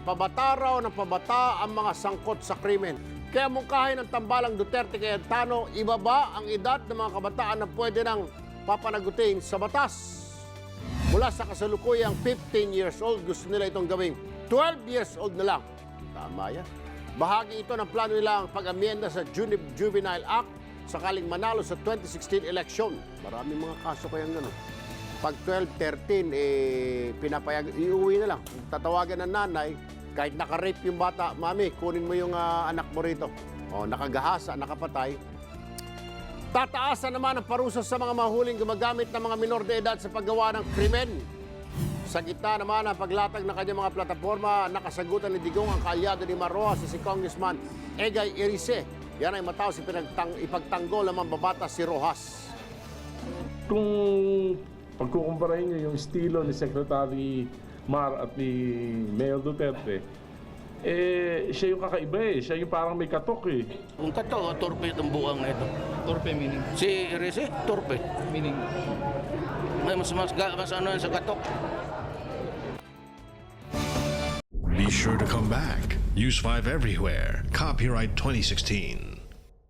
pabata raw ng pabata ang mga sangkot sa krimen. Kaya mungkahin ng tambalang Duterte Cayetano, ibaba ang edad ng mga kabataan na pwede nang papanagutin sa batas. Mula sa kasalukuyang 15 years old, gusto nila itong gawing 12 years old na lang. Tama yan. Bahagi ito ng plano nilang pag-amyenda sa Juvenile Act sakaling manalo sa 2016 election. Maraming mga kaso kayang gano'n. Pag 12, 13, pinapayag, iuwi na lang. Tatawagan ng nanay, kahit naka-rape yung bata, mami, kunin mo yung anak mo rito. O, nakagahasa, nakapatay. Tataasan naman ang parusa sa mga mahuling gumagamit ng mga minor de edad sa paggawa ng krimen. Sa gitna naman ang paglatag ng kanyang mga plataforma, nakasagutan ni Digong ang kaalyado ni Marroa si Congressman Egay Erice. Yan ay matapos ipagtanggol ng mambabatas si Rojas. Kung pagkukumparahin niyo yung estilo ni Secretary Mar at ni Mayor Duterte, siya yung kakaiba eh. Siya yung parang may katok eh. Kung kato, torpe itong buwang na ito. Torpe meaning? Si Rese, torpe. Meaning? Mas ano yan sa katok. Be sure to come back. Use 5 everywhere. Copyright 2016.